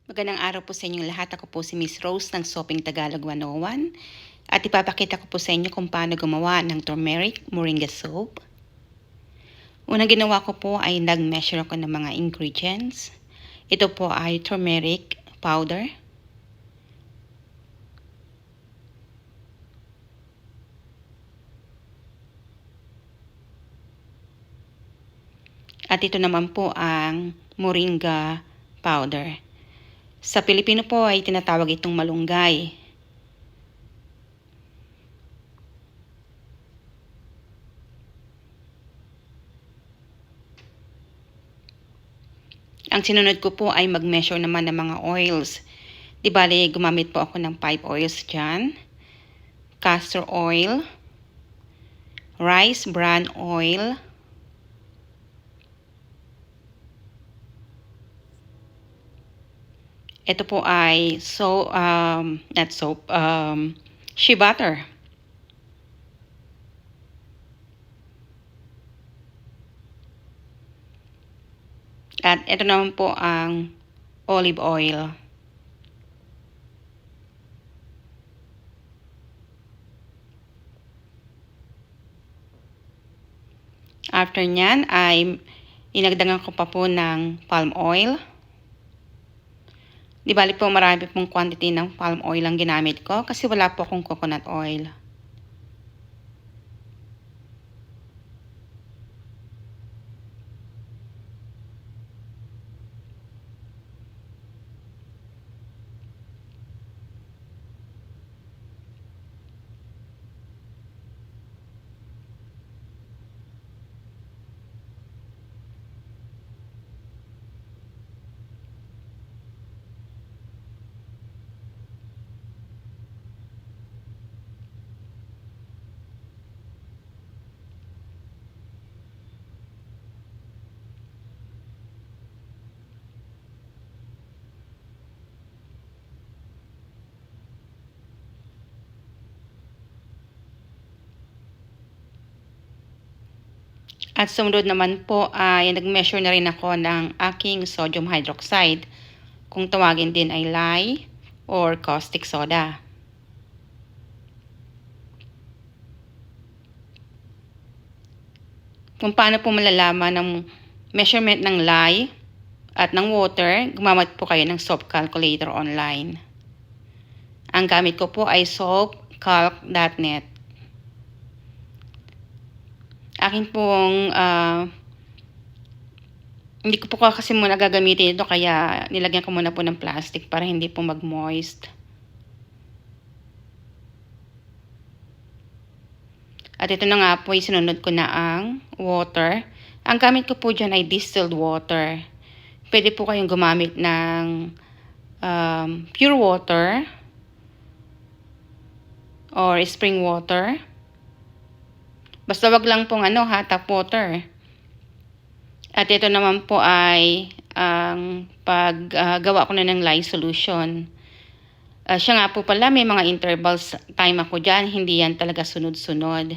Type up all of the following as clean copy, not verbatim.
Magandang araw po sa inyong lahat. Ako po si Miss Rose ng Soaping Tagalog 101 at ipapakita ko po sa inyo kung paano gumawa ng turmeric moringa soap. Unang ginawa ko po ay nag-measure ako ng mga ingredients. Ito po ay turmeric powder, at ito naman po ang moringa powder. Sa Pilipino po ay tinatawag itong malunggay. Ang sinunod ko po ay mag-measure naman ng mga oils. Di bali, gumamit po ako ng 5 oils dyan. Castor oil, rice bran oil, ito po ay shea butter. At ito naman po ang olive oil. After nyan ay inagdagan ko pa po ng palm oil. Di bali po marami pong quantity ng palm oil ang ginamit ko kasi wala po akong coconut oil. At sumunod naman po ay nag-measure na rin ako ng aking sodium hydroxide, kung tawagin din ay lye or caustic soda. Kung paano po malalaman ng measurement ng lye at ng water, gumamit po kayo ng soap calculator online. Ang gamit ko po ay soapcalc.net. Akin pong hindi ko po kasi muna gagamitin ito, kaya nilagyan ko muna po ng plastic para hindi po mag-moist. At ito na nga po, sinunod ko na ang water. Ang gamit ko po dyan ay distilled water. Pwede po kayong gumamit ng pure water or spring water. Basta wag lang pong tap water. At ito naman po ay ang paggawa ko na ng lye solution. Siya nga po pala, may mga intervals time ako dyan. Hindi yan talaga sunod-sunod.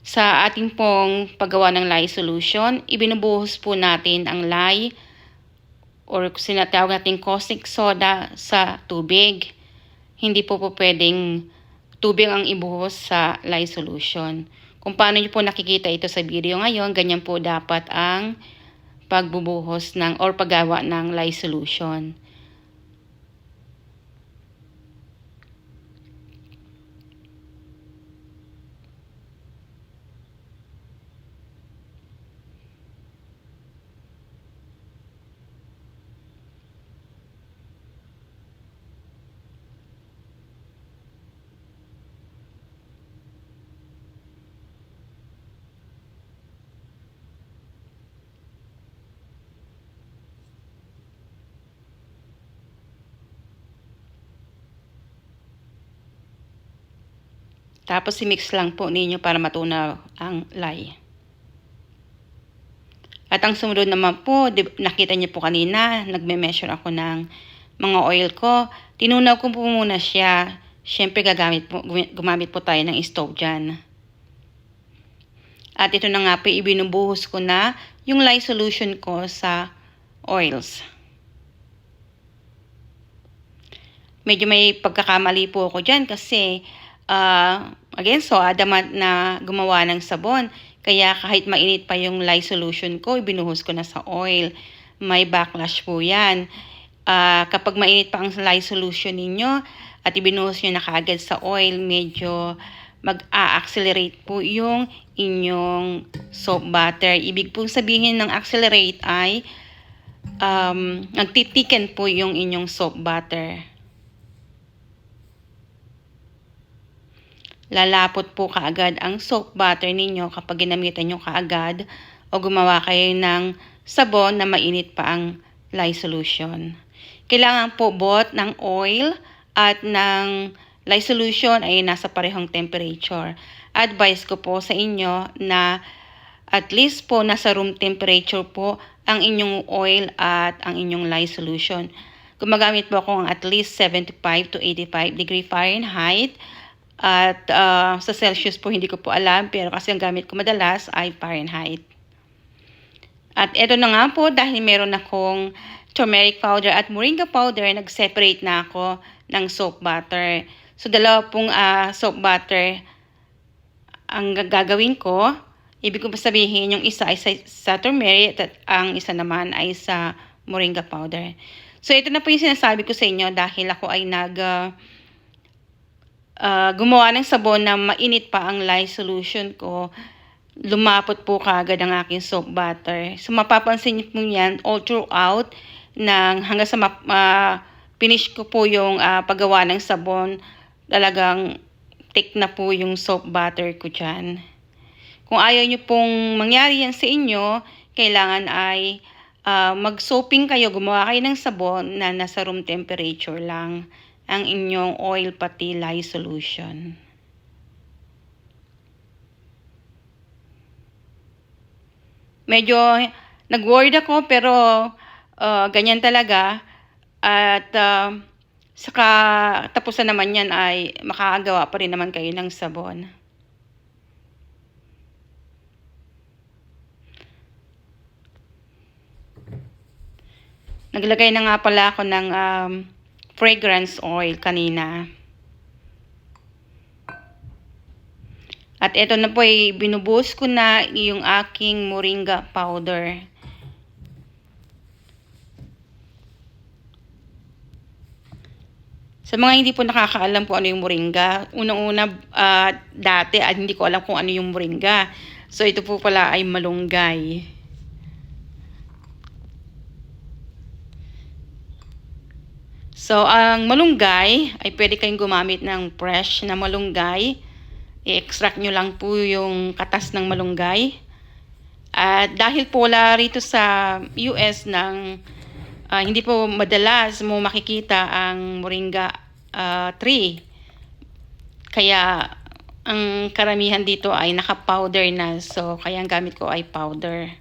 Sa ating pong paggawa ng lye solution, ibinubuhos po natin ang lye or sinatawag natin caustic soda sa tubig. Hindi po pwedeng tubig ang ibuhos sa lye solution. Kung paano nyo po nakikita ito sa video ngayon, ganyan po dapat ang pagbubuhos ng or paggawa ng lye solution. Tapos i-mix lang po ninyo para matunaw ang lye. At ang sumunod naman po, nakita niyo po kanina, nagme-measure ako ng mga oil ko. Tinunaw ko po muna siya. Siyempre gumamit po tayo ng stove dyan. At ito na nga po, ibinubuhos ko na yung lye solution ko sa oils. Medyo may pagkakamali po ako dyan kasi again, so adamant na gumawa ng sabon. Kaya kahit mainit pa yung lye solution ko, ibinuhos ko na sa oil. May backlash po yan. Kapag mainit pa ang lye solution ninyo at ibinuhos nyo na kaagad sa oil, medyo mag-a-accelerate po yung inyong soap butter. Ibig pong sabihin ng accelerate ay nagtitiken po yung inyong soap butter. Lalapot po kaagad ang soap butter ninyo kapag ginamitan nyo kaagad o gumawa kayo ng sabon na mainit pa ang lye solution. Kailangan po both ng oil at ng lye solution ay nasa parehong temperature. Advice ko po sa inyo na at least po nasa room temperature po ang inyong oil at ang inyong lye solution. Gumagamit po ako ng at least 75 to 85 degree Fahrenheit. At sa Celsius po hindi ko po alam, pero kasi ang gamit ko madalas ay Fahrenheit. At eto na nga po, dahil meron akong turmeric powder at moringa powder, nag-separate na ako ng soap butter. So dalawa pong soap butter ang gagawin ko. Ibig ko sabihin, yung isa ay sa turmeric at ang isa naman ay sa moringa powder. So ito na po yung sinasabi ko sa inyo dahil ako ay gumawa ng sabon na mainit pa ang lye solution ko. Lumapot po kaagad ang aking soap butter. So mapapansin niyo po yan all throughout hanggang sa finish ko po yung paggawa ng sabon. Talagang thick na po yung soap butter ko dyan. Kung ayaw nyo pong mangyari yan sa inyo, kailangan ay mag-soaping kayo, gumawa kayo ng sabon na nasa room temperature lang ang inyong oil pati lye solution. Medyo nag-worried ako pero ganyan talaga. At saka tapusan naman yan ay makakagawa pa rin naman kayo ng sabon. Naglagay na nga pala ako ng fragrance oil kanina. At ito na po ay binubuhos ko na yung aking moringa powder. Sa mga hindi po nakakaalam kung ano yung moringa, unang-una dati at hindi ko alam kung ano yung moringa. So ito po pala ay malunggay. So ang malunggay ay pwede kayong gumamit ng fresh na malunggay. I-extract nyo lang po yung katas ng malunggay. At dahil po wala rito sa US hindi po madalas mo makikita ang moringa tree. Kaya ang karamihan dito ay naka-powder na. So kaya ang gamit ko ay powder.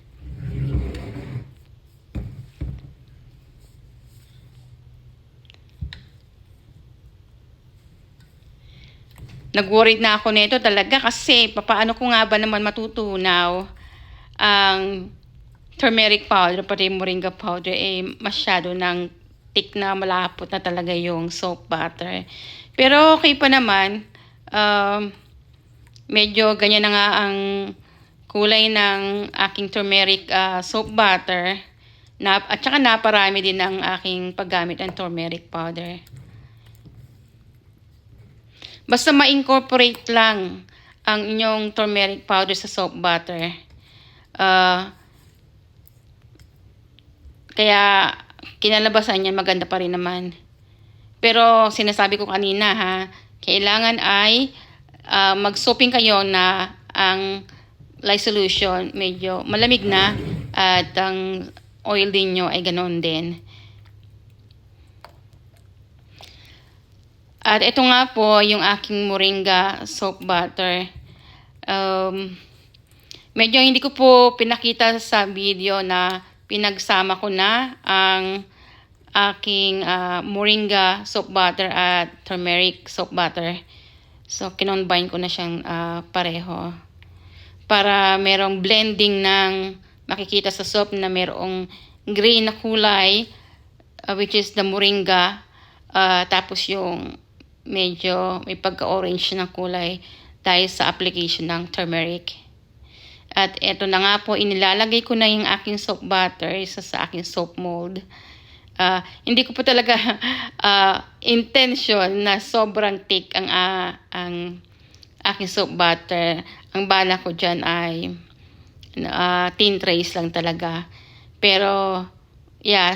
Nag-worried na ako nito talaga kasi paano ko nga ba naman matutunaw ang turmeric powder pati moringa powder masyado ng thick na malapot na talaga yung soap butter. Pero okay pa naman. Medyo ganyan na nga ang kulay ng aking turmeric soap butter. At saka naparami din ang aking paggamit ng turmeric powder. Basta ma-incorporate lang ang inyong turmeric powder sa soap butter. Kaya kinalabasan niya maganda pa rin naman. Pero sinasabi ko kanina kailangan ay mag-soaping kayo na ang lye solution medyo malamig na at ang oil din nyo ay ganoon din. At ito nga po yung aking moringa soap butter. Medyo hindi ko po pinakita sa video na pinagsama ko na ang aking moringa soap butter at turmeric soap butter. So, kinombine ko na siyang pareho. para merong blending ng makikita sa soap na merong green na kulay, which is the moringa, tapos yung medyo may pagka-orange na kulay dahil sa application ng turmeric. At eto na nga po, inilalagay ko na yung aking soap butter sa aking soap mold. Hindi ko po talaga intention na sobrang thick ang aking soap butter. Ang bala ko dyan ay thin trays lang talaga. Pero yeah,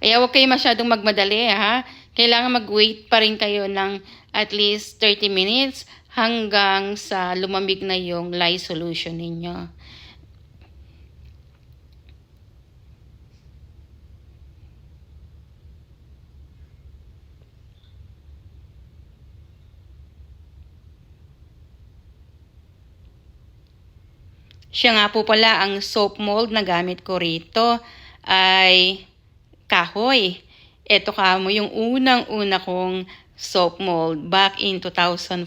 kaya huwag kayo masyadong magmadali, ha. Kailangan mag-wait pa rin kayo ng at least 30 minutes hanggang sa lumamig na yung lye solution ninyo. Siya nga po pala, ang soap mold na gamit ko rito ay kahoy. Ito kamo yung unang-una kong soap mold back in 2014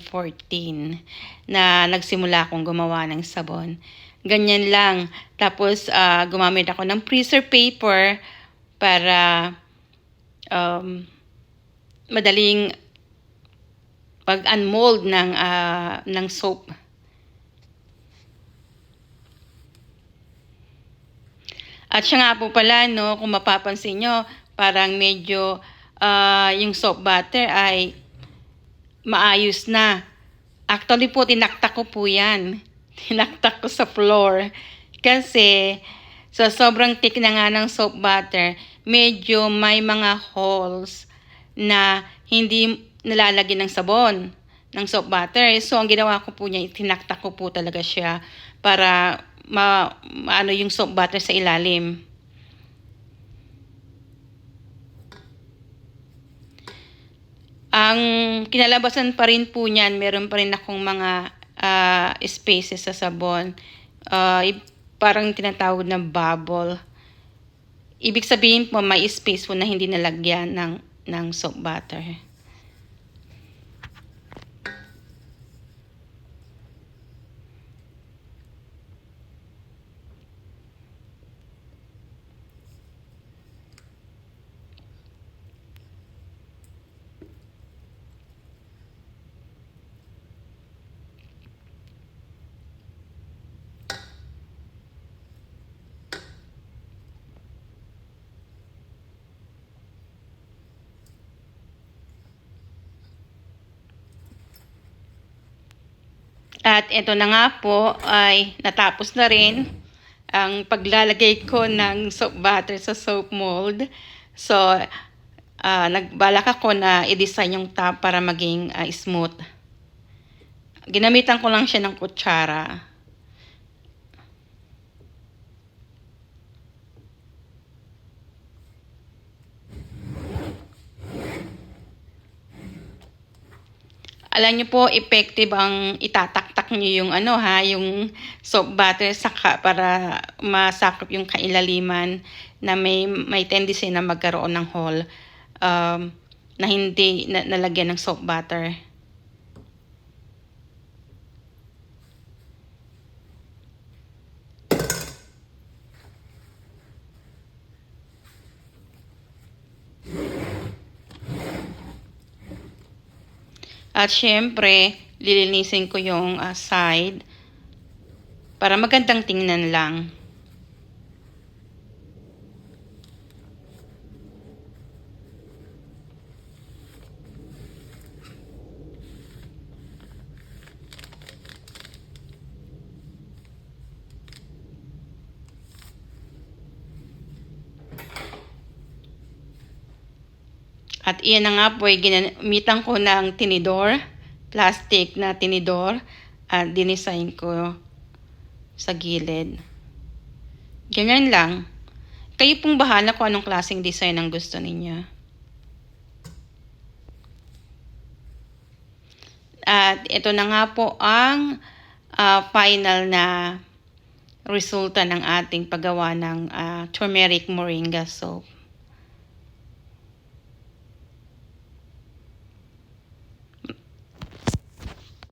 na nagsimula akong gumawa ng sabon. Ganyan lang. Tapos gumamit ako ng freezer paper para madaling pag-unmold ng soap. At siya nga po pala, no, kung mapapansin nyo, parang medyo yung soap butter ay maayos na. Actually po, tinaktak ko po yan. Tinaktak ko sa floor. Kasi sa sobrang thick na nga ng soap butter, medyo may mga holes na hindi nalalagyan ng sabon ng soap butter. So, ang ginawa ko po niya, tinaktak ko po talaga siya para maano yung soap butter sa ilalim. Ang kinalabasan pa rin po niyan, meron pa rin akong mga spaces sa sabon. Parang tinatawag na bubble. Ibig sabihin po, may space po na hindi nalagyan ng soap butter. At ito na nga po ay natapos na rin ang paglalagay ko ng soap butter sa soap mold. So, nagbalak ako na i-design yung top para maging smooth. Ginamitan ko lang siya ng kutsara. Alam niyo po, effective ang itataktak niyo yung yung soap butter para masakop yung kailaliman na may tendency na magkaroon ng hole na hindi nalagyan ng soap butter. At syempre, lilinisin ko yung side para magandang tingnan lang. At iyan na nga po, ginamitan ko ng tinidor, plastic na tinidor, at dinesign ko sa gilid. Ganyan lang. Kayo pong bahala kung anong klaseng design ang gusto ninyo. At ito na nga po ang final na resulta ng ating paggawa ng turmeric moringa soap.